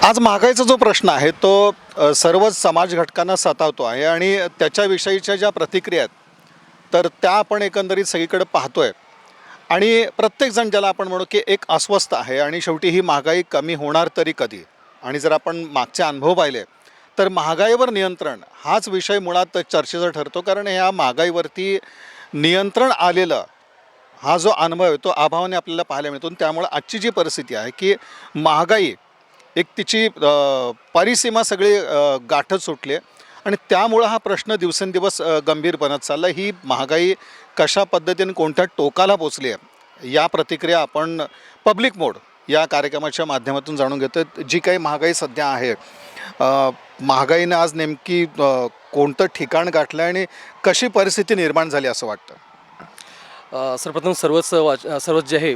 आज महागाईचा जो प्रश्न आहे तो सर्वच समाज घटकांना सतावतो आहे आणि त्याच्याविषयीच्या ज्या प्रतिक्रिया आहेत तर त्या आपण एकंदरीत सगळीकडे पाहतोय आणि प्रत्येकजण ज्याला आपण म्हणू की एक अस्वस्थ आहे आणि शेवटी ही महागाई कमी होणार तरी कधी. आणि जर आपण मागचे अनुभव पाहिले तर महागाईवर नियंत्रण हाच विषय मुळात चर्चेचा ठरतो, कारण ह्या महागाईवरती नियंत्रण आलेलं हा जो अनुभव आहे तो अभावाने आपल्याला पाहायला मिळतो. त्यामुळे आजची जी परिस्थिती आहे की महागाई एक तिची परिसीमा सगळी गाठत सुटली आहे आणि त्यामुळं हा प्रश्न दिवसेंदिवस गंभीर बनत चालला. ही महागाई कशा पद्धतीने कोणत्या टोकाला पोचली आहे या प्रतिक्रिया आपण पब्लिक मोड या कार्यक्रमाच्या माध्यमातून जाणून घेतो. जी काही महागाई सध्या आहे, महागाईने आज नेमकी कोणतं ठिकाण गाठलं आणि कशी परिस्थिती निर्माण झाली असं वाटतं? सर्वप्रथम सर्वच जे आहे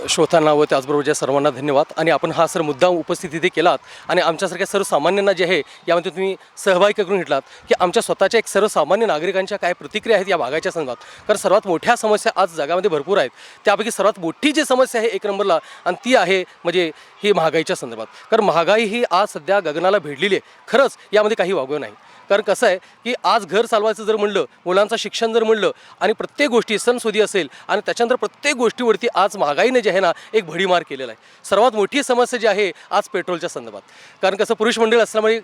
श्रोतांना व त्याचबरोबर ज्या सर्वांना धन्यवाद. आणि आपण हा मुद्दा उपस्थित इथे केलात आणि आमच्यासारख्या सर्वसामान्यांना जे आहे यामध्ये तुम्ही सहभागी करून घेतलात की आमच्या स्वतःच्या एक सर्वसामान्य नागरिकांच्या काय प्रतिक्रिया आहेत या भागाच्या संदर्भात. कारण सर्वात मोठ्या समस्या आज जगामध्ये भरपूर आहेत. त्यापैकी सर्वात मोठी जी समस्या आहे एक नंबरला, आणि ती आहे म्हणजे ही महागाईच्या संदर्भात. कारण महागाई ही आज सध्या गगनाला भिडलेली आहे. खरंच यामध्ये काही वावगं नाही. कारण कसं आहे की आज घर चालवायचं जर म्हणलं, मुलांचं शिक्षण जर म्हणलं आणि प्रत्येक गोष्टी सणसुदी असेल आणि त्याच्यानंतर प्रत्येक गोष्टीवरती आज महागाईने जे आहे ना एक भडीमार केलेला आहे. सर्वात मोठी समस्या जी आहे आज पेट्रोलच्या संदर्भात. कारण कसं पुरुष मंडळ असल्यामुळे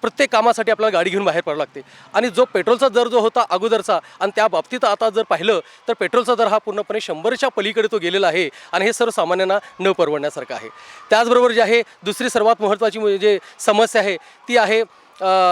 प्रत्येक कामासाठी आपल्याला गाडी घेऊन बाहेर पडावं लागते आणि जो पेट्रोलचा दर जो होता अगोदरचा आणि त्या बाबतीत आता जर पाहिलं तर पेट्रोलचा दर हा पूर्णपणे 100च्या पलीकडे तो गेलेला आहे आणि हे सर्वसामान्यांना न परवडण्यासारखं आहे. त्याचबरोबर जे आहे दुसरी सर्वात महत्त्वाची जे समस्या आहे ती आहे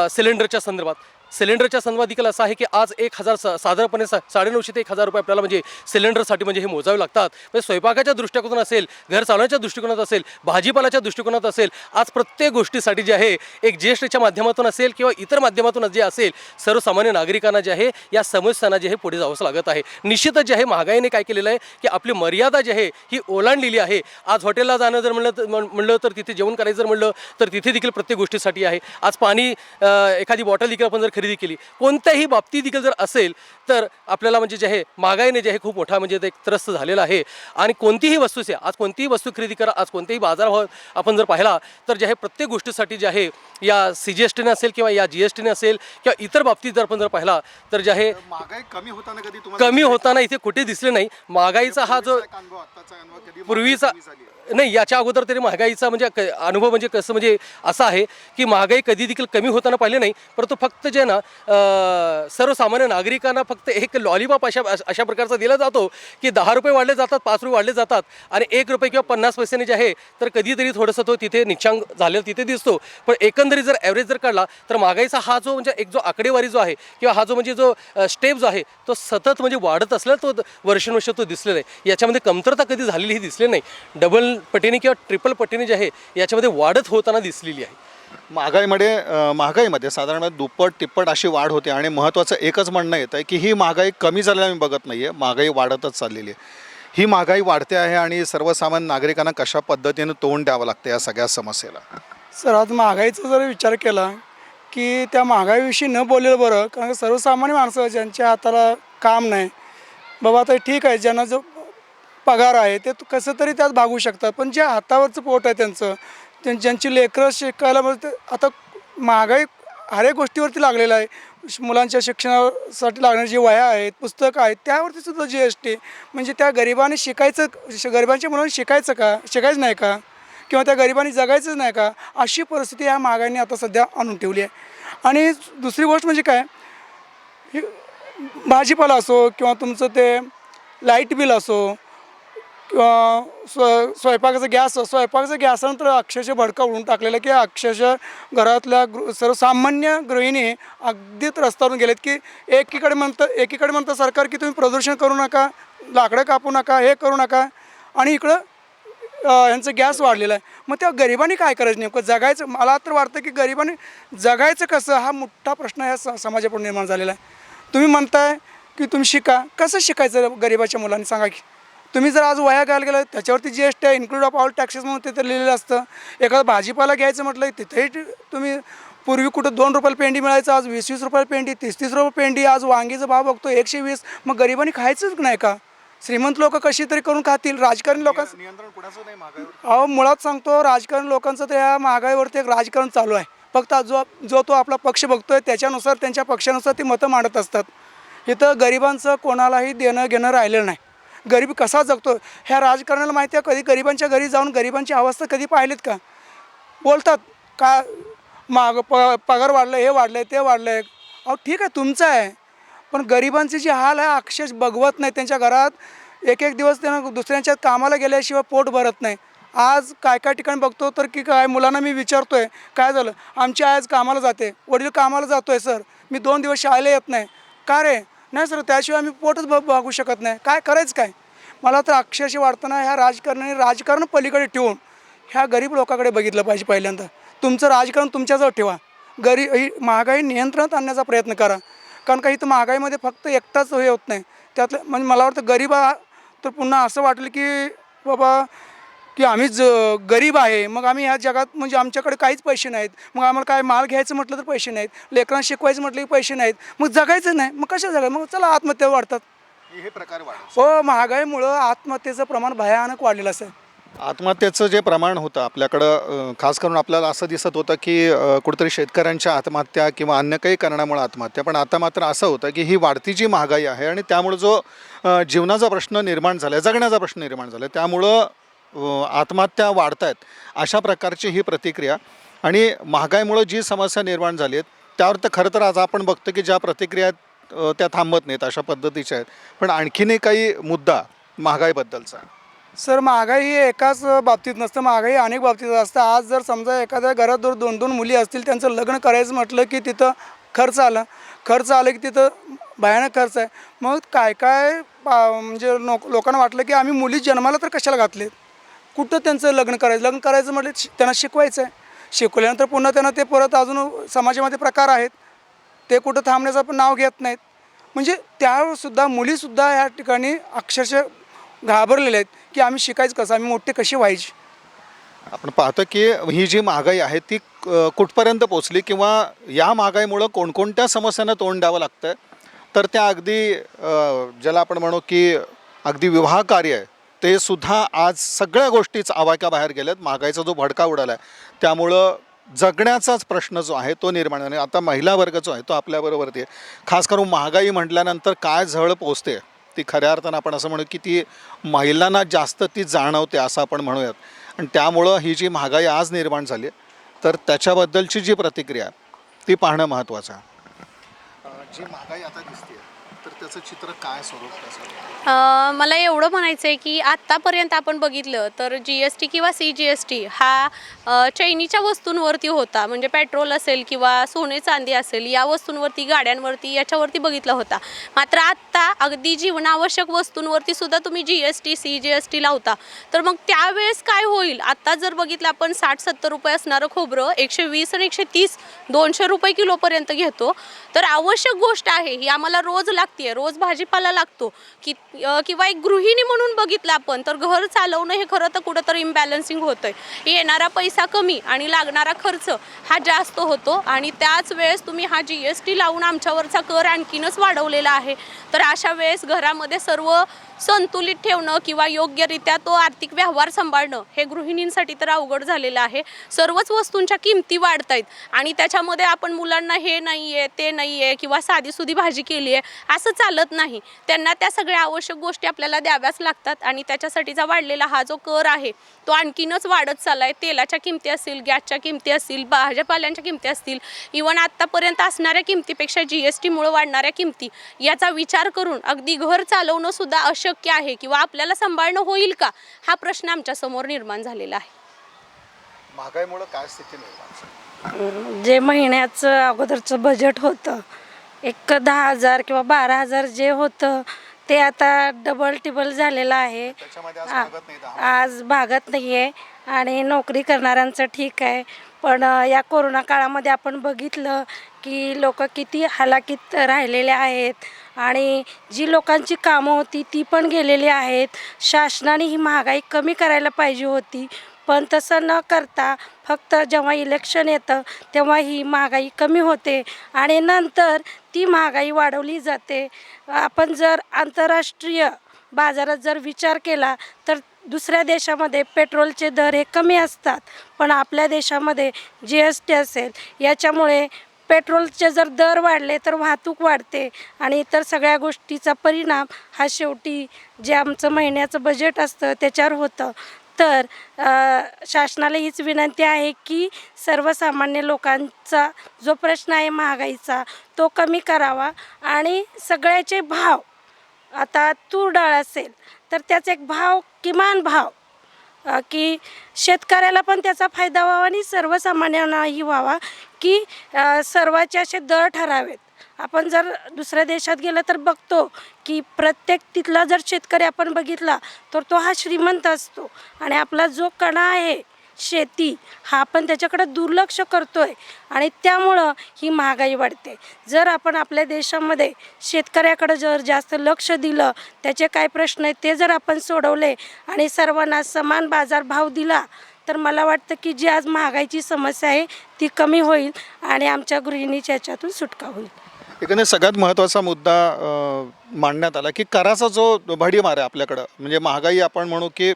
सिलेंडरच्या संदर्भात. सिलेंडरच्या संदर्भात देखील असं आहे की आज 1000 साधारणपणे 950 ते 1000 रुपये आपल्याला म्हणजे सिलेंडरसाठी म्हणजे हे मोजावे लागतात. म्हणजे स्वयंपाकाच्या दृष्टिकोनातून असेल, घर चालवण्याच्या दृष्टिकोनात असेल, भाजीपाल्याच्या दृष्टिकोनात असेल, आज प्रत्येक गोष्टीसाठी जे आहे एक GSTच्या माध्यमातून असेल किंवा इतर माध्यमातून जे असेल सर्वसामान्य नागरिकांना जे आहे या समस्यांना जे आहे पुढे जावंच लागत आहे. निश्चितच जे आहे महागाईने काय केलेलं आहे की आपली मर्यादा जी आहे ही ओलांडलेली आहे. आज हॉटेलला जाणं जर म्हणलं तर तिथे जेवण करायचं जर म्हणलं तर तिथे देखील प्रत्येक गोष्टीसाठी आहे. आज पाणी एखादी बॉटल देखील आपण जर खरेदी केली कोणत्याही बाबतीत देखील जर असेल तर आपल्याला म्हणजे जे आहे महागाईने जे आहे खूप मोठा म्हणजे ते त्रस्त झालेला आहे. आणि कोणतीही वस्तू आहे, आज कोणतीही वस्तू खरेदी करा, आज कोणतेही बाजार आपण जर पाहिला तर जे आहे प्रत्येक गोष्टीसाठी जे आहे या CGSTने असेल किंवा या GSTने असेल किंवा इतर बाबतीत जर आपण जर पाहिला तर जे आहे महागाई कमी होताना कधी तुम्हाला कमी होताना इथे कुठे दिसले नाही. महागाईचा हा जो पूर्वीचा नाही याच्या अगोदर तरी महागाईचा म्हणजे अनुभव म्हणजे कसं म्हणजे असा आहे की महागाई कधी देखील कमी होताना पाहिले नाही. परंतु फक्त जे ना सर्वसामान्य नागरिकांना फक्त एक लॉलीपॉप अशा प्रकारचा दिला जातो की 10 रुपये वाढले जातात, 5 रुपये वाढले जातात आणि 1 रुपये किंवा 50 पैशाने जे आहे तर कधीतरी थोडंसं तो तिथे निचांक झालेला तिथे दिसतो. पण एकंदरीत जर ॲव्हरेज जर काढला तर महागाईचा हा जो म्हणजे एक जो आकडेवारी जो आहे किंवा हा जो म्हणजे जो स्टेप जो आहे तो सतत म्हणजे वाढत असला तो वर्षानुवर्ष तो दिसलेला आहे. याच्यामध्ये कमतरता कधी झालेली ही दिसली नाही. डबल पटीने किंवा ट्रिपल पटीने जे आहे याच्यामध्ये वाढत होताना दिसलेली आहे. महागाईमध्ये साधारण दुप्पट तिप्पट अशी वाढ होते आणि महत्त्वाचं एकच म्हणणं येतं आहे की ही महागाई कमी झालेली मी बघत नाही आहे, महागाई वाढतच चाललेली आहे. ही महागाई वाढते आहे आणि सर्वसामान्य नागरिकांना कशा पद्धतीनं तोंड द्यावं लागतं या सगळ्या समस्येला? सर, आज महागाईचा जर विचार केला की त्या महागाईविषयी न बोललेलं बरं. कारण सर्वसामान्य माणसं ज्यांच्या हाताला काम नाही बाबा, आता ठीक आहे, ज्यांना जो पगार आहे ते कसं तरी त्यात भागू शकतात. पण ज्या हातावरचं पोट आहे त्यांचं, ज्यांची लेकरं शिकायला म्हणजे आता महागाई हर एक गोष्टीवरती लागलेलं आहे. मुलांच्या शिक्षणासाठी लागणारी जी वह्या आहेत, पुस्तकं आहेत, त्यावरती सुद्धा GST. म्हणजे त्या गरिबाने शिकायचं, गरिबांच्या मुलांनी शिकायचं नाही का, किंवा त्या गरिबांनी जगायचंच नाही का, अशी परिस्थिती ह्या महागाईने आता सध्या आणून ठेवली आहे. आणि दुसरी गोष्ट म्हणजे काय, भाजीपाला असो किंवा तुमचं ते लाईट बिल असो किंवा स्वयंपाकाचं गॅसनंतर अक्षरशः भडका उडून टाकलेलं की अक्षरशः घरातल्या सर्वसामान्य गृहिणी अगदी रस्त्यावरून गेलेत की एकीकडे म्हणतं सरकार की तुम्ही प्रदूषण करू नका, लाकडं कापू नका, हे करू नका, आणि इकडं यांचं गॅस वाढलेला आहे. मग त्या गरिबांनी काय करायचं, नेमकं जगायचं? मला तर वाटतं की गरिबांनी जगायचं कसं हा मोठा प्रश्न ह्या समाजापुढे निर्माण झालेला आहे. तुम्ही म्हणताय की तुम्ही शिका, कसं शिकायचं गरिबाच्या मुलांनी सांगा की? तुम्ही जर आज वह्या घ्यायला गेलं त्याच्यावरती GST आहे, इन्क्लूड ऑफ ऑल टॅक्सेस म्हणून तिथे लिहिलेलं असतं. एखादा भाजीपाला घ्यायचं म्हटलं तिथेही तुम्ही पूर्वी कुठं 2 रुपयाला पेंडी मिळायचं, आज 20-20 रुपयाला पेंडी, 30-30 रुपये पेंडी. आज वांगीचा भाव बघतो 120. मग गरिबांनी खायचंच नाही का? श्रीमंत लोक कशी तरी करून खातील. राजकारणी लोकांचं नियंत्रण कुणाचं नाही महागाईवर. अहो मुळात सांगतो, राजकारण लोकांचं तर या महागाईवरती एक राजकारण चालू आहे. फक्त जो तो आपला पक्ष बघतोय त्याच्यानुसार, त्यांच्या पक्षानुसार ती मतं मांडत असतात. इथं गरिबांचं कोणालाही देणं घेणं राहिलेलं नाही. गरीब कसा जगतो ह्या राजकारणाला माहिती आहे. कधी गरिबांच्या घरी जाऊन गरिबांची अवस्था कधी पाहिलीत का? बोलतात का पगार वाढलं, हे वाढलं आहे, ते वाढलं आहे. अहो ठीक आहे तुमचं आहे, पण गरिबांचे जे हाल आहे अक्षरश बघवत नाही. त्यांच्या घरात एक एक दिवस त्यांना दुसऱ्यांच्या कामाला गेल्याशिवाय पोट भरत नाही. आज काय काय ठिकाणी बघतो तर की काय मुलांना मी विचारतोय काय झालं, आमची आई आज कामाला जाते, वडील कामाला जातो आहे सर, मी 2 दिवस शाळेला येत नाही. का रे? नाही सर, त्याशिवाय आम्ही पोटच भागू शकत नाही. काय करायचं काय? मला तर अक्षरशः वाटतं ना, ह्या राजकारणाने राजकारण पलीकडे ठेवून ह्या गरीब लोकांकडे बघितलं पाहिजे. पहिल्यांदा तुमचं राजकारण तुमच्याजवळ ठेवा. ही महागाई नियंत्रणात आणण्याचा प्रयत्न करा. कारण का इथं महागाईमध्ये फक्त एकटाच हे होत नाही, त्यातलं म्हणजे मला वाटतं गरीब तर पुन्हा असं वाटलं की बाबा की आम्हीच गरीब आहे, मग आम्ही ह्या जगात म्हणजे आमच्याकडे काहीच पैसे नाहीत, मग आम्हाला काय माल घ्यायचं म्हटलं तर पैसे नाहीत, लेकरांना शिकवायचं म्हटलं की पैसे नाहीत, मग जगायचं नाही, मग कशा जगाय? मग चला आत्महत्या वाढतात. हे प्रकार वाढले. हो, महागाईमुळं आत्महत्येचं प्रमाण भयानक वाढलेलं असं. आत्महत्येचं जे प्रमाण होतं आपल्याकडं, खास करून आपल्याला असं दिसत होतं की कुठेतरी शेतकऱ्यांच्या आत्महत्या किंवा अन्य काही कारणामुळे आत्महत्या, पण आता मात्र असं होतं की ही वाढती जी महागाई आहे आणि त्यामुळे जो जीवनाचा प्रश्न निर्माण झाला आहे, जगण्याचा प्रश्न निर्माण झाला आहे, त्यामुळं आत्महत्या वाढत आहेत. अशा प्रकारची ही प्रतिक्रिया. आणि महागाईमुळं जी समस्या निर्माण झाली आहेत त्यावर तर खरं तर आज आपण बघतो की ज्या प्रतिक्रिया आहेत त्या थांबत नाहीत, अशा पद्धतीच्या आहेत. पण आणखीनही काही मुद्दा महागाईबद्दलचा. सर, महागाई ही एकाच बाबतीत नसतं, महागाई अनेक बाबतीत असतं. आज जर समजा एखाद्या घरात जर 2-2 मुली असतील, त्यांचं लग्न करायचं म्हटलं की तिथं खर्च आलं की तिथं भयानक खर्च आहे. मग काय काय म्हणजे लोकांना वाटलं की आम्ही मुली जन्माला तर कशाला घातलेत, कुठं त्यांचं लग्न करायचं म्हटलं त्यांना शिकवायचं आहे. शिकवल्यानंतर पुन्हा त्यांना ते परत अजून समाजामध्ये प्रकार आहेत ते कुठं थांबण्याचं पण नाव घेत नाहीत. म्हणजे त्यासुद्धा मुलीसुद्धा या ठिकाणी अक्षरशः घाबरलेले आहेत की आम्ही शिकायचं कसं, आम्ही मोठे कसे व्हायचे. आपण पाहतो की ही जी महागाई आहे ती कुठपर्यंत पोचली किंवा या महागाईमुळं कोणकोणत्या समस्यांना तोंड द्यावं लागतं. तर त्या अगदी ज्याला आपण म्हणू की अगदी विवाह कार्य आहे ते सुद्धा आज सगळ्या गोष्टीच आवाक्याबाहेर गेल्यात. महागाईचा जो भडका उडाला आहे त्यामुळं जगण्याचाच प्रश्न जो आहे तो निर्माण झाला. आता महिला वर्ग जो आहे तो आपल्याबरोबरती आहे. खास करून महागाई म्हटल्यानंतर काय झळ पोचते ती खऱ्या अर्थानं आपण असं म्हणू की ती महिलांना जास्त ती जाणवते असं आपण म्हणूयात. आणि त्यामुळं ही जी महागाई आज निर्माण झाली तर त्याच्याबद्दलची जी प्रतिक्रिया ती पाहणं महत्त्वाचं आहे. जी महागाई आता दिसते तर त्याचं चित्र काय स्वरूप त्याचं? मला एवढं म्हणायचं आहे की आत्तापर्यंत आपण बघितलं तर GST किंवा CGST हा चैनीच्या वस्तूंवरती होता. म्हणजे पेट्रोल असेल किंवा सोने चांदी असेल या वस्तूंवरती, गाड्यांवरती, याच्यावरती बघितला होता. मात्र आत्ता अगदी जीवनावश्यक वस्तूंवरती सुद्धा तुम्ही GST CGST लावता. तर मग त्यावेळेस काय होईल? आत्ता जर बघितलं आपण 60-70 रुपये असणारं खोबरं 120 आणि 130 200 रुपये किलोपर्यंत घेतो. तर आवश्यक गोष्ट आहे ही, आम्हाला रोज लागते, रोज भाजीपाला लागतो की किंवा एक गृहिणी म्हणून बघितलं आपण तर घर चालवणं हे खरं तर कुठंतरी इम्बॅलन्सिंग होतं आहे. येणारा पैसा कमी आणि लागणारा खर्च हा जास्त होतो. आणि त्याच वेळेस तुम्ही हा GST लावून आमच्यावरचा कर आणखीनच वाढवलेला आहे. तर अशा वेळेस घरामध्ये सर्व संतुलित ठेवणं किंवा योग्यरित्या तो आर्थिक व्यवहार सांभाळणं हे गृहिणींसाठी तर अवघड झालेलं आहे. सर्वच वस्तूंच्या किमती वाढत आहेत आणि त्याच्यामध्ये आपण मुलांना हे नाही आहे, ते नाही आहे किंवा साधीसुधी भाजी केली आहे असं चालत नाही. त्यांना त्या सगळ्या आवश्यक गोष्टी आपल्याला द्याव्याच लागतात आणि त्याच्यासाठीचा वाढलेला हा जो कर आहे तो आणखीनच वाढत चालला आहे. तेलाच्या किमती असतील, गॅसच्या किमती असतील, भाज्यापाल्यांच्या किमती असतील, इव्हन आत्तापर्यंत असणाऱ्या किमतीपेक्षा GSTमुळे वाढणाऱ्या किमती याचा विचार करून अगदी घर चालवणं सुद्धा शक्य आहे किंवा आपल्याला सांभाळणं होईल का हा प्रश्न आमच्या समोर निर्माण झालेला आहे. महागाईमुळे काय स्थिती निर्माण? जे महिन्याचं अगोदरचं बजेट होतं एक 10,000 किंवा 12,000 जे होतं ते आता डबल टिबल झालेलं आहे. आज भागत नाही आहे. आणि नोकरी करणाऱ्यांचं ठीक आहे, पण या कोरोना काळामध्ये आपण बघितलं की लोक किती हालाकीत राहिलेले आहेत आणि जी लोकांची कामं होती ती पण गेलेली आहेत. शासनाने ही महागाई कमी करायला पाहिजे होती, पण तसं न करता फक्त जेव्हा इलेक्शन येतं तेव्हा ही महागाई कमी होते आणि नंतर ती महागाई वाढवली जाते. आपण जर आंतरराष्ट्रीय बाजारात जर विचार केला तर दुसऱ्या देशामध्ये पेट्रोलचे दर हे कमी असतात, पण आपल्या देशामध्ये GST असेल याच्यामुळे पेट्रोलचे जर दर वाढले तर वाहतूक वाढते आणि इतर सगळ्या गोष्टीचा परिणाम हा शेवटी जे आमचं महिन्याचं बजेट असतं त्याच्यावर होतं. तर शासनाला हीच विनंती आहे की सर्वसामान्य लोकांचा जो प्रश्न आहे महागाईचा तो कमी करावा आणि सगळ्याचे भाव, आता तूर डाळ असेल तर त्याचा एक भाव, किमान भाव की शेतकऱ्याला पण त्याचा फायदा व्हावा आणि सर्वसामान्यांनाही व्हावा, की सर्वाचे असे दर ठरावेत. आपण जर दुसऱ्या देशात गेलं तर बघतो की प्रत्येक तिथला जर शेतकरी आपण बघितला तर तो हा श्रीमंत असतो आणि आपला जो कणा आहे शेती हा आपण त्याच्याकडे दुर्लक्ष करतोय आणि त्यामुळं ही महागाई वाढते. जर आपण आपल्या देशामध्ये शेतकऱ्याकडे जर जास्त लक्ष दिलं, त्याचे काय प्रश्न आहेत ते जर आपण सोडवले आणि सर्वांना समान बाजारभाव दिला तर मला वाटतं की जी आज महागाईची समस्या आहे ती कमी होईल आणि आमच्या गृहिणीच्या याच्यातून सुटका होईल. एकंदरीत सगळ्यात महत्त्वाचा मुद्दा मांडण्यात आला की कराचा जो भडीमार आहे आपल्याकडं, म्हणजे महागाई आपण म्हणू की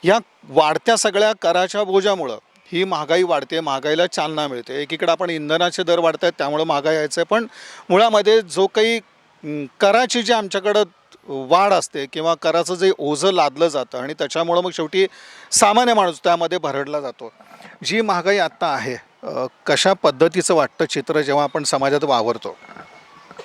ह्या वाढत्या सगळ्या कराच्या बोजामुळं ही महागाई वाढते, महागाईला चालना मिळते. एकीकडे आपण इंधनाचे दर वाढत आहेत त्यामुळं महागाई यायचं आहे, पण मुळामध्ये जो काही कराची जी आमच्याकडं वाढ असते किंवा कराचं जे ओझं लादलं जातं आणि त्याच्यामुळं मग शेवटी सामान्य माणूस त्यामध्ये भरडला जातो. जी महागाई आत्ता आहे कशा पद्धतीचं वाटतं चित्र जेव्हा आपण समाजात वावरतो?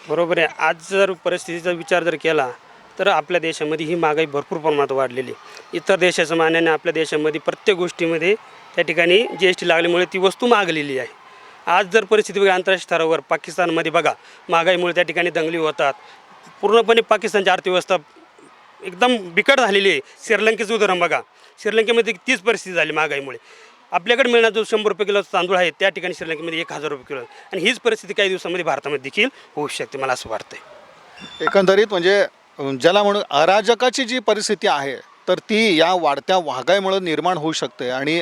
बरोबर आहे. आज जर परिस्थितीचा विचार जर केला तर आपल्या देशामध्ये ही महागाई भरपूर प्रमाणात वाढलेली आहे. इतर देशाच्या मानाने आपल्या देशामध्ये प्रत्येक गोष्टीमध्ये त्या ठिकाणी GST लागल्यामुळे ती वस्तू महागलेली आहे. आज जर परिस्थिती बघा आंतरराष्ट्रीय स्तरावर पाकिस्तानमध्ये बघा महागाईमुळे त्या ठिकाणी दंगली होतात. पूर्णपणे पाकिस्तानची अर्थव्यवस्था एकदम बिकट झालेली आहे. श्रीलंकेचं उदाहरण बघा, श्रीलंकेमध्ये तीच परिस्थिती झाली महागाईमुळे. आपल्याकडे मिळणार जो 100 रुपये किलो तांदूळ आहे त्या ठिकाणी श्रीलंकेमध्ये 1000 रुपये किलो, आणि हीच परिस्थिती काही दिवसामध्ये भारतामध्ये देखील होऊ शकते मला असं वाटतं. एकंदरीत म्हणजे ज्याला म्हणून अराजकाची जी परिस्थिती आहे तर ती या वाढत्या महागाईमुळे निर्माण होऊ शकते आणि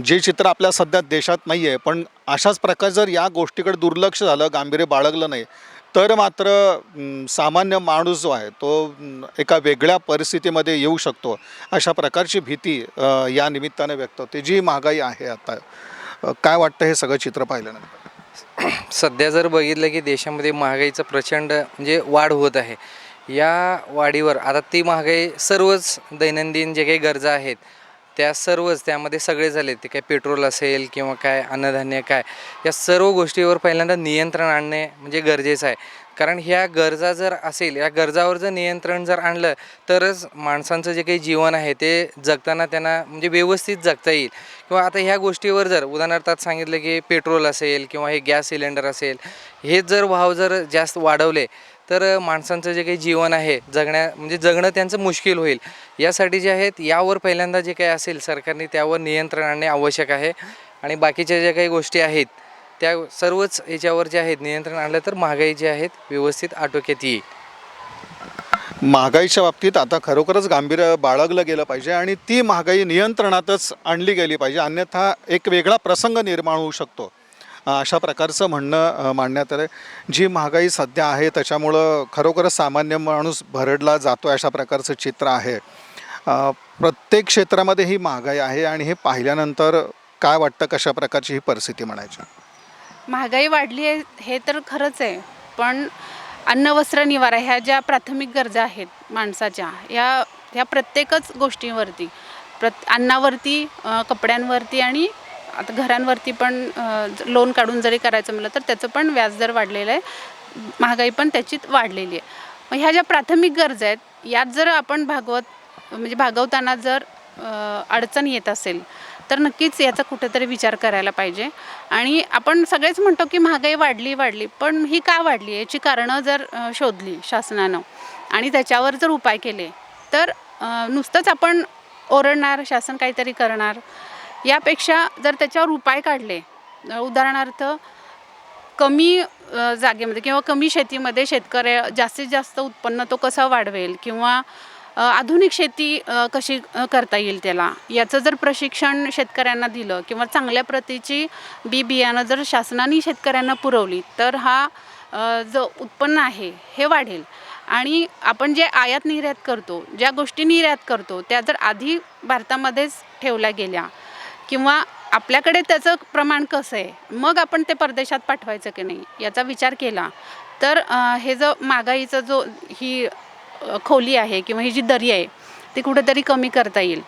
जे चित्र आपल्या सध्या देशात नाही आहे, पण अशाच प्रकारे जर या गोष्टीकडे दुर्लक्ष झालं, गांभीर्य बाळगलं नाही तर मात्र सामान्य माणूस जो आहे तो एका वेगळ्या परिस्थितीमध्ये येऊ शकतो. अशा प्रकारची भीती या निमित्ताने व्यक्त होते. जी महागाई आहे आता, काय वाटतं हे सगळं चित्र पाहिल्यानंतर? सध्या जर बघितलं की देशामध्ये महागाईचं प्रचंड म्हणजे वाढ होत आहे. या वाढीवर आता ती महागाई सर्वच दैनंदिन जे काही गरजा आहेत त्या सर्वच त्यामध्ये सगळे झाले, ते काय पेट्रोल असेल किंवा काय अन्नधान्य काय, या सर्व गोष्टीवर पहिल्यांदा नियंत्रण आणणे म्हणजे गरजेचं आहे. कारण ह्या गरजा जर असेल, या गरजावर जर नियंत्रण जर आणलं तरच माणसांचं जे काही जीवन आहे ते जगताना त्यांना म्हणजे व्यवस्थित जगता येईल. किंवा आता ह्या गोष्टीवर जर उदाहरणार्थ सांगितलं की पेट्रोल असेल किंवा हे गॅस सिलेंडर असेल, हे जर भाव जर जास्त वाढवले तर माणसांचं जे काही जीवन आहे जगणं त्यांचं मुश्किल होईल. यासाठी जे आहेत यावर पहिल्यांदा जे काही असेल सरकारने त्यावर नियंत्रण आणणे आवश्यक आहे. आणि बाकीच्या ज्या काही गोष्टी आहेत त्या सर्वच याच्यावर जे आहेत नियंत्रण आणलं तर महागाई जी आहेत व्यवस्थित आटोक्यात येईल. महागाईच्या बाबतीत आता खरोखरच गांभीर्य बाळगलं गेलं पाहिजे आणि ती महागाई नियंत्रणातच आणली गेली पाहिजे, अन्यथा एक वेगळा प्रसंग निर्माण होऊ शकतो. अशा प्रकारचं म्हणणं मांडण्यात आलं. जी महागाई सध्या आहे त्याच्यामुळं खरोखरच सामान्य माणूस भरडला जातो, अशा प्रकारचं चित्र आहे. प्रत्येक क्षेत्रामध्ये ही महागाई आहे आणि हे पाहिल्यानंतर काय वाटतं, कशा प्रकारची ही परिस्थिती म्हणायची? महागाई वाढली आहे हे तर खरंच आहे, पण अन्न वस्त्र निवारा ह्या ज्या प्राथमिक गरजा आहेत माणसाच्या, ह्या प्रत्येकच गोष्टींवरती अन्नावरती, कपड्यांवरती आणि आता घरांवरती पण लोन काढून जरी करायचं म्हटलं तर त्याचं पण व्याजदर वाढलेलं आहे, महागाई पण त्याचीच वाढलेली आहे. मग ह्या ज्या प्राथमिक गरजा आहेत यात जर आपण भागवताना जर अडचण येत असेल तर नक्कीच याचा कुठेतरी विचार करायला पाहिजे. आणि आपण सगळेच म्हणतो की महागाई वाढली, पण ही का वाढली याची कारणं जर शोधली शासनानं आणि त्याच्यावर जर उपाय केले तर नुसतंच आपण ओरडणार, शासन काहीतरी करणार, यापेक्षा जर त्याच्यावर उपाय काढले, उदाहरणार्थ कमी जागेमध्ये किंवा कमी शेतीमध्ये शेतकरी जास्तीत जास्त उत्पन्न तो कसं वाढवेल किंवा आधुनिक शेती कशी करता येईल त्याला, याचं जर प्रशिक्षण शेतकऱ्यांना दिलं किंवा चांगल्या प्रतीची बियाणं जर शासनाने शेतकऱ्यांना पुरवली तर हा जो उत्पन्न आहे हे वाढेल. आणि आपण जे आयात निर्यात करतो, ज्या गोष्टी निर्यात करतो त्या जर आधी भारतामध्येच ठेवल्या गेल्या किंवा आपल्याकडे त्याचं प्रमाण कसं आहे मग आपण ते परदेशात पाठवायचं की नाही याचा विचार केला तर हे जो महागाईचा जो ही खोली आहे किंवा ही जी दरी आहे ती कुठेतरी कमी करता येईल.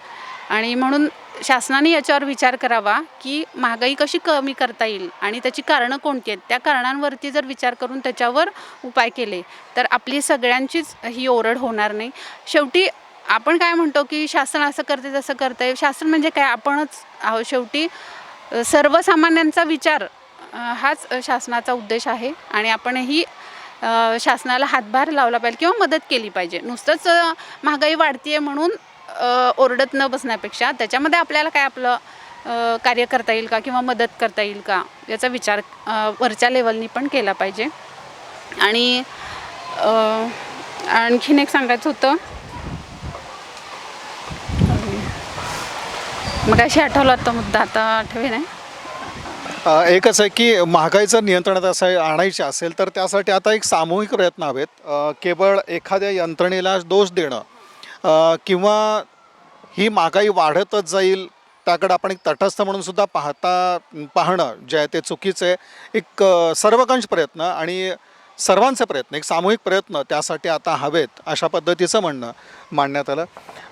आणि म्हणून शासनाने याच्यावर विचार करावा की महागाई कशी कमी करता येईल आणि त्याची कारणं कोणती आहेत. त्या कारणांवरती जर विचार करून त्याच्यावर उपाय केले तर आपली सगळ्यांचीच ही ओरड होणार नाही. शेवटी आपण काय म्हणतो की शासन असं करते तसं करतंय. शासन म्हणजे काय, आपणच आहोत. शेवटी सर्वसामान्यांचा विचार हाच शासनाचा उद्देश आहे आणि आपणही शासनाला हातभार लावला पाहिजे किंवा मदत केली पाहिजे. नुसतंच महागाई वाढती आहे म्हणून ओरडत न बसण्यापेक्षा त्याच्यामध्ये आपल्याला काय आपलं कार्य करता येईल का किंवा मदत करता येईल का याचा विचार वरच्या लेवलनी पण केला पाहिजे. आणि आणखीन एक सांगायचं होतं, मग अशी आठवलं आता मुद्दा, आता आठवे नाही. एकच आहे की महागाईचं नियंत्रणात असं आणायचे असेल तर त्यासाठी आता एक सामूहिक प्रयत्न हवेत. केवळ एखाद्या यंत्रणेला दोष देणं किंवा ही महागाई वाढतच जाईल त्याकडे आपण एक तटस्थ म्हणून सुद्धा पाहणं जे आहे ते चुकीचं आहे. एक सर्वकष प्रयत्न आणि सर्वांचे प्रयत्न, एक सामूहिक प्रयत्न त्यासाठी आता हवेत अशा पद्धतीचं म्हणणं मांडण्यात आलं.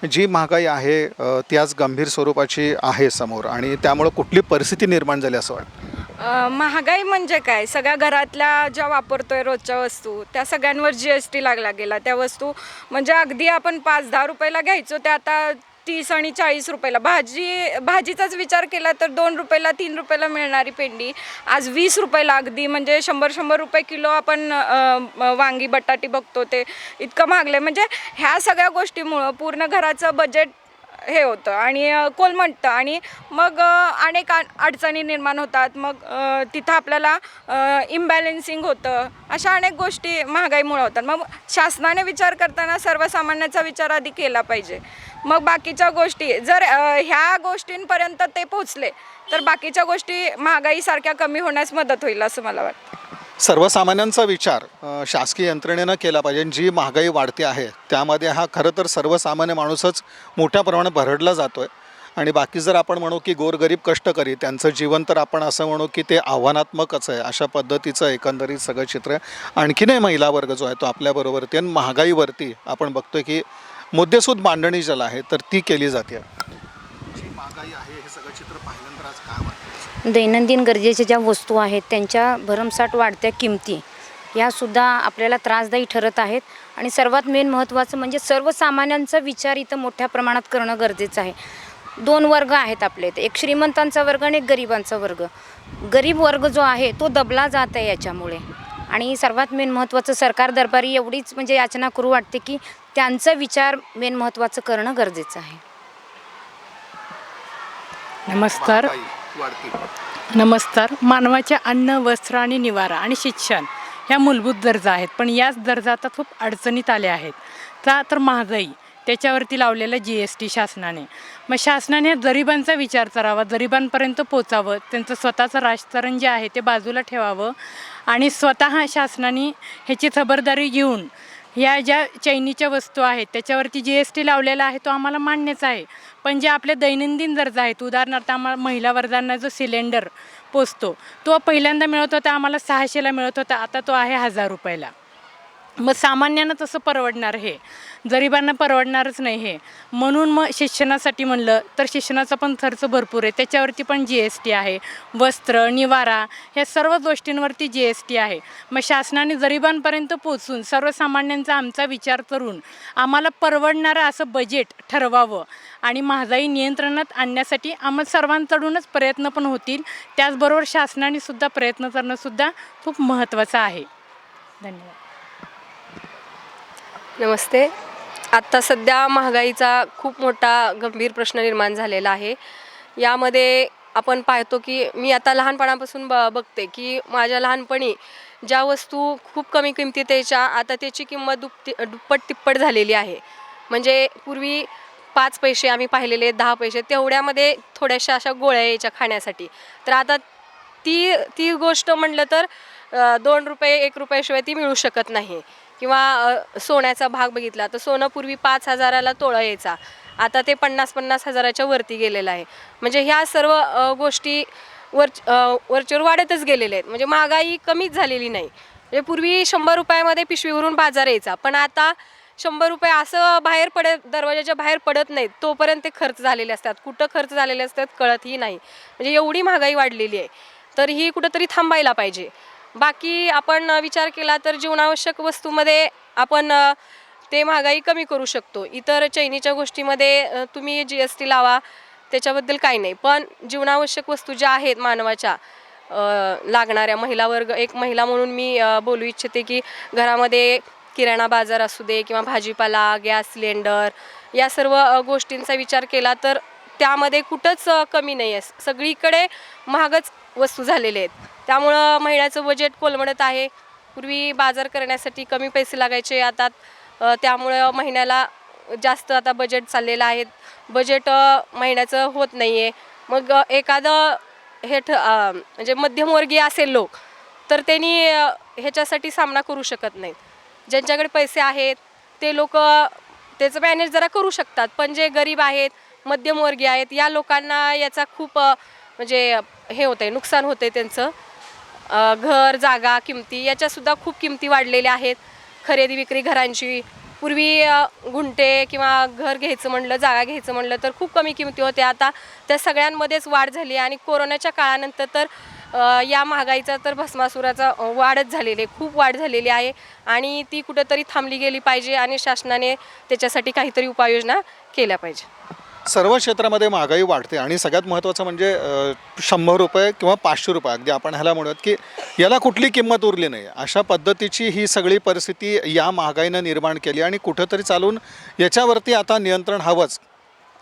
जी महागाई आहे ती आज गंभीर स्वरूपाची आहे समोर आणि त्यामुळं कुठली परिस्थिती निर्माण झाली असं वाटतं? महागाई म्हणजे काय, सगळ्या घरातल्या ज्या वापरतोय रोजच्या वस्तू त्या सगळ्यांवर GST लागला गेला. त्या वस्तू म्हणजे अगदी आपण 5-10 रुपयाला घ्यायचो त्या आता 30 आणि 40 रुपयाला. भाजीचाच विचार केला तर 2 रुपयाला 3 रुपयाला मिळणारी पेंडी आज 20 रुपयाला, अगदी म्हणजे 100 रुपये किलो आपण वांगी बटाटी बघतो ते इतकं महागलं. म्हणजे ह्या सगळ्या गोष्टीमुळं पूर्ण घराचं बजेट हे होतं आणि कोलमडतं आणि मग अनेक अडचणी निर्माण होतात. मग तिथं आपल्याला इम्बॅलेन्सिंग होतं. अशा अनेक गोष्टी महागाईमुळे होतात. मग शासनाने विचार करताना सर्वसामान्याचा विचार आधी केला पाहिजे. मग बाकीच्या गोष्टी जर ह्या गोष्टींपर्यंत ते पोचले तर बाकीच्या गोष्टी महागाईसारख्या कमी होण्यास मदत होईल असं मला वाटतं. सर्वसामान्यांचा विचार शासकीय यंत्रणेनं केला पाहिजे. जी महागाई वाढते आहे त्यामध्ये हा खरं तर सर्वसामान्य माणूसच मोठ्या प्रमाणात भरडला जातो आहे आणि बाकी जर आपण म्हणू की गोरगरीब कष्टकरी त्यांचं जीवन तर आपण असं म्हणू की ते आव्हानात्मकच आहे. अशा पद्धतीचं एकंदरीत सगळं चित्र आहे. आणखीनही महिला वर्ग जो आहे तो आपल्याबरोबरती आणि महागाईवरती आपण बघतोय की मुद्देसूद मांडणी ज्याला आहे तर ती केली जाते. जी महागाई आहे हे सगळं चित्र पाहिल्यानंतर आज काय वाटतं? दैनंदिन गरजेच्या ज्या वस्तू आहेत त्यांच्या भरमसाठ वाढत्या किमती यासुद्धा आपल्याला त्रासदायी ठरत आहेत आणि सर्वात मेन महत्त्वाचं म्हणजे सर्वसामान्यांचा विचार इथं मोठ्या प्रमाणात करणं गरजेचं आहे. 2 वर्ग आहेत आपल्या इथे, एक श्रीमंतांचा वर्ग आणि एक गरिबांचा वर्ग. गरीब वर्ग जो आहे तो दबला जात आहे याच्यामुळे आणि सर्वात मेन महत्त्वाचं सरकार दरबारी एवढीच म्हणजे याचना करू वाटते की त्यांचा विचार मेन महत्त्वाचं करणं गरजेचं आहे. नमस्कार. मानवाच्या अन्न, वस्त्र आणि निवारा आणि शिक्षण ह्या मूलभूत गरजा आहेत, पण याच गरजा आता खूप अडचणीत आल्या आहेत. तर महागाई त्याच्यावरती लावलेलं GST शासनाने, मग शासनाने गरिबांचा विचार करावा, गरिबांपर्यंत पोचावं, त्यांचं स्वतःचं राजकारण जे आहे ते बाजूला ठेवावं आणि स्वतः शासनाने ह्याची खबरदारी घेऊन ह्या ज्या चैनीच्या वस्तू आहेत त्याच्यावरती GST लावलेला आहे तो आम्हाला मान्यच आहे. पण जे आपले दैनंदिन गरजा आहेत, उदाहरणार्थ आम्हाला महिला वर्गांना जो सिलेंडर पोचतो तो पहिल्यांदा मिळत होता आम्हाला 600ला मिळत होता, आता तो आहे 1000 रुपयाला. मग सामान्यांना तसं परवडणार, हे गरिबांना परवडणारच नाही हे. म्हणून मग शिक्षणासाठी म्हणलं तर शिक्षणाचा पण खर्च भरपूर आहे, त्याच्यावरती पण GST आहे. वस्त्र, निवारा ह्या सर्व गोष्टींवरती GST आहे. मग शासनाने गरिबांपर्यंत पोचून सर्वसामान्यांचा आमचा विचार करून आम्हाला परवडणारं असं बजेट ठरवावं आणि महागाई नियंत्रणात आणण्यासाठी आम्हाला सर्वांकडूनच प्रयत्न पण होतील. त्याचबरोबर शासनाने सुद्धा प्रयत्न करणंसुद्धा खूप महत्त्वाचं आहे. धन्यवाद. नमस्ते. आत्ता सध्या महागाईचा खूप मोठा गंभीर प्रश्न निर्माण झालेला आहे. यामध्ये आपण पाहतो की मी आता लहानपणापासून बघते की माझ्या लहानपणी ज्या वस्तू खूप कमी किमतीत यायच्या आता त्याची किंमत दुप्पट तिप्पट झालेली आहे. म्हणजे पूर्वी 5 पैसे आम्ही पाहिलेले 10 पैसे तेवढ्यामध्ये थोड्याशा अशा गोळ्या यायच्या खाण्यासाठी, तर आता ती गोष्ट म्हटलं तर 2 रुपये 1 रुपयाशिवाय ती मिळू शकत नाही. सोन्याचा भाग बघितला तर सोनं पूर्वी 5,000ला तोळा यायचा, आता ते 50-50 हजाराच्या वरती गेलेलं आहे. म्हणजे ह्या सर्व गोष्टी वरचेवर वाढतच गेलेल्या आहेत. म्हणजे महागाई कमीच झालेली नाही. म्हणजे पूर्वी 100 रुपयामध्ये पिशवी भरून बाजार यायचा, पण आता 100 रुपये असं दरवाजाच्या बाहेर पडत नाहीत तोपर्यंत ते खर्च झालेले असतात. कुठं खर्च झालेले असतात कळतही नाही. म्हणजे एवढी महागाई वाढलेली आहे, तर ही कुठंतरी थांबायला पाहिजे. बाकी आपण विचार केला तर जीवनावश्यक वस्तूमध्ये आपण ते महागाई कमी करू शकतो. इतर चैनीच्या गोष्टीमध्ये तुम्ही GST लावा, त्याच्याबद्दल काही नाही. पण जीवनावश्यक वस्तू ज्या आहेत मानवाच्या लागणाऱ्या, एक महिला म्हणून मी बोलू इच्छिते की घरामध्ये किराणा बाजार असू दे किंवा भाजीपाला, गॅस सिलेंडर, या सर्व गोष्टींचा विचार केला तर त्यामध्ये कुठंच कमी नाही आहे. सगळीकडे महागच वस्तू झालेले आहेत. त्यामुळं महिन्याचं बजेट कोलमडत आहे. पूर्वी बाजार करण्यासाठी कमी पैसे लागायचे, आता त्यामुळं महिन्याला जास्त आता बजेट चाललेलं आहे. बजेट महिन्याचं होत नाही आहे. मग एखादं म्हणजे मध्यमवर्गीय असेल लोक तर त्यांनी ह्याच्यासाठी सामना करू शकत नाहीत. ज्यांच्याकडे पैसे आहेत ते लोक त्याचं मॅनेज जरा करू शकतात, पण जे गरीब आहेत, मध्यमवर्गीय आहेत, या लोकांना याचा खूप म्हणजे हे होतं आहे, नुकसान होतं आहे त्यांचं. घर, जागा, किमती याच्यासुद्धा खूप किमती वाढलेल्या आहेत. खरेदी विक्री घरांची पूर्वी गुंठे किंवा घर घ्यायचं म्हणलं, जागा घ्यायचं म्हणलं तर खूप कमी किमती होत्या. आता त्या सगळ्यांमध्येच वाढ झाली आणि कोरोनाच्या काळानंतर तर या महागाईचा तर भस्मासुराचा वाढच झालेली आहे, खूप वाढ झालेली आहे आणि ती कुठंतरी थांबली गेली पाहिजे आणि शासनाने त्याच्यासाठी काहीतरी उपाययोजना केल्या पाहिजे. सर्व क्षेत्रामध्ये महागाई वाढते आणि सगळ्यात महत्त्वाचं म्हणजे 100 रुपये किंवा 500 रुपये, अगदी आपण ह्याला म्हणूयात की याला कुठली किंमत उरली नाही, अशा पद्धतीची ही सगळी परिस्थिती या महागाईनं निर्माण केली आणि कुठंतरी चालून याच्यावरती आता नियंत्रण हवंच,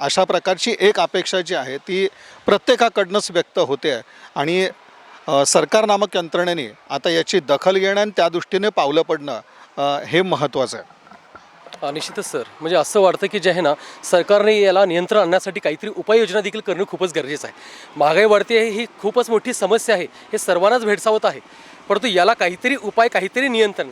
अशा प्रकारची एक अपेक्षा जी आहे ती प्रत्येकाकडनंच व्यक्त होते आहे. आणि सरकार नामक यंत्रणेने आता याची दखल घेणं आणि त्या दृष्टीने पावलं पडणं हे महत्त्वाचं आहे. निश्चितच सर, म्हणजे असं वाटतं की जे आहे ना, सरकारने याला नियंत्रण आणण्यासाठी काहीतरी उपाययोजना देखील करणं खूपच गरजेचं आहे. महागाई वाढते आहे ही खूपच मोठी समस्या आहे, हे सर्वांनाच भेडसावत आहे, परंतु याला काहीतरी उपाय, काहीतरी नियंत्रण.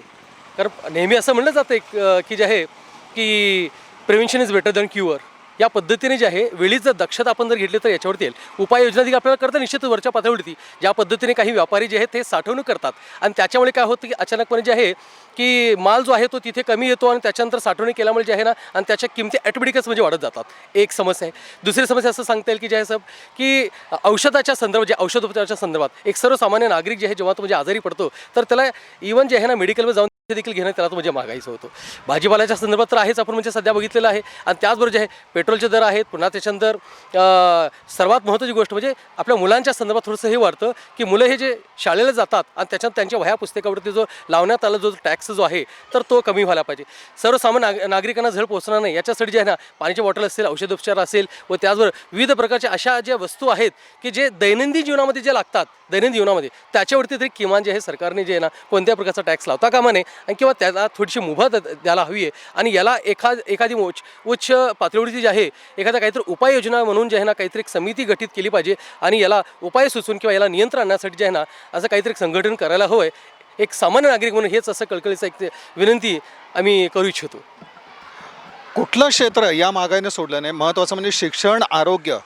कारण नेहमी असं म्हणलं जातं की जे आहे की prevention is better than cure. या पद्धतीने जे आहे वेळीच जर दक्षता आपण जर घेतली तर याच्यावरती येईल. उपाययोजना देखील आपल्याला करता निश्चित वरच्या पातळीवरती. ज्या पद्धतीने काही व्यापारी जे आहेत ते साठवणूक करतात आणि त्याच्यामुळे काय होतं की अचानकपणे जे आहे की माल जो आहे तो तिथे कमी येतो आणि त्याच्यानंतर साठवणूक केल्यामुळे जे आहे ना, आणि त्याच्या किमती ॲटोमॅटिकच म्हणजे वाढत जातात. एक समस्या आहे. दुसरी समस्या असं सांगता येईल की जे आहे सब की औषधाच्या संदर्भात, जे औषधोपचाराच्या संदर्भात एक सर्वसामान्य नागरिक जे आहे जेव्हा तो म्हणजे आजारी पडतो तर त्याला इव्हन जे आहे ना मेडिकलवर जाऊन देखील घेणं त्याला तो म्हणजे महागाईचं होतं. भाजीपाल्याच्या संदर्भात तर आहेच, आपण म्हणजे सध्या बघितलेलं आहे. आणि त्याचबरोबर जे आहे पेट्रोलचे दर आहेत. पुन्हा त्याच्यानंतर सर्वात महत्त्वाची गोष्ट म्हणजे आपल्या मुलांच्या संदर्भात थोडंसं हे वाटतं की मुलं हे जे शाळेला जातात आणि त्याच्यात त्यांच्या वह्या पुस्तकावरती जो लावण्यात आला जो टॅक्स जो आहे तर तो कमी व्हायला पाहिजे. सर्वसामान्य नागरिकांना झळ पोहोचणार नाही याच्यासाठी जे आहे ना, पाण्याची बॉटल असेल, औषधोपचार असेल व त्याचबरोबर विविध प्रकारच्या अशा ज्या वस्तू आहेत की जे दैनंदिन जीवनामध्ये जे लागतात, दैनंदिन जीवनामध्ये त्याच्यावरती तरी किमान जे आहे सरकारने जे आहे ना कोणत्या प्रकारचा टॅक्स लावता कामा नये आणि किंवा त्याला थोडीशी मुभा द्यायला हवी आहे. आणि याला एखादी उच्च पातळीवरती जे आहे एखादा काहीतरी उपाययोजना म्हणून जे आहे ना काहीतरी एक समिती गठीत केली पाहिजे आणि याला उपाय सुचवून किंवा याला नियंत्रण आणण्यासाठी जे आहे ना असं काहीतरी संघटन करायला हवं आहे. एक सामान्य नागरिक म्हणून हेच असं कळकळीचं एक विनंती आम्ही करू इच्छितो. कुठलं क्षेत्र या महागाईने सोडलं नाही. महत्त्वाचं म्हणजे शिक्षण, आरोग्य,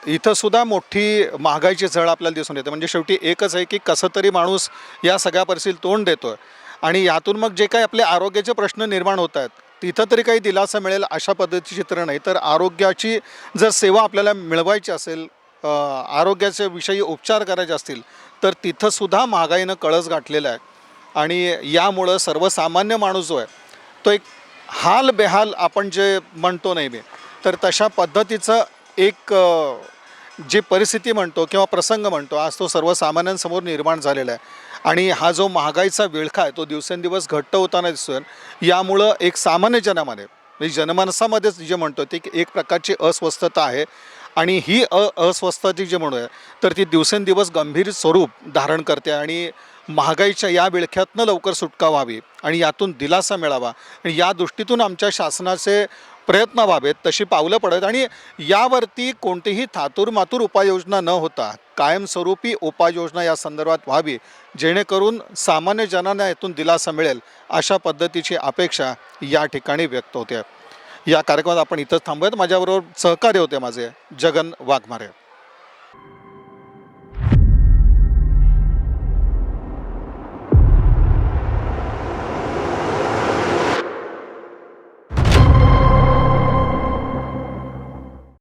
इथं सुद्धा मोठी महागाईची झळ आपल्याला दिसून येते. म्हणजे शेवटी एकच आहे की कसं तरी माणूस या सगळ्या परिस्थितीत तोंड देतो आहे आणि यातून मग जे काही आपले आरोग्याचे प्रश्न निर्माण होत आहेत तिथं तरी काही दिलासा मिळेल अशा पद्धतीचे चित्र नाही. तर आरोग्याची जर सेवा आपल्याला मिळवायची असेल, आरोग्याच्या विषयी उपचार करायचे असतील तर तिथंसुद्धा महागाईनं कळस गाठलेला आहे. आणि यामुळं सर्वसामान्य माणूस जो आहे तो एक हाल बेहाल आपण जे म्हणतो नेहमी, तर तशा पद्धतीचं एक जी परिस्थिती म्हणतो किंवा प्रसंग म्हणतो आज तो सर्वसामान्यांसमोर निर्माण झालेला आहे. आणि हा जो महागाईचा विळखा आहे तो दिवसेंदिवस घट्ट होताना दिसतोय. यामुळं एक सामान्य जनामध्ये म्हणजे जनमानसामध्येच जे म्हणतो ती एक प्रकारची अस्वस्थता आहे आणि ही अस्वस्थता जी म्हणूया तर ती दिवसेंदिवस गंभीर स्वरूप धारण करते आणि महागाईच्या या विळख्यातनं लवकर सुटका व्हावी आणि यातून दिलासा मिळावा आणि या दृष्टीतून आमच्या शासनाचे प्रयत्न व्हावेत तशी पावलं पडत आणि यावरती कोणतीही थातूरमातूर उपाययोजना न होता कायमस्वरूपी उपाययोजना या संदर्भात व्हावी जेणेकरून सामान्य जनांना यातून दिलासा मिळेल अशा पद्धतीची अपेक्षा या ठिकाणी व्यक्त होते. या कार्यक्रमात आपण इथंच थांबूयात. माझ्याबरोबर सहकार्य होते माझे जगन वाघमारे.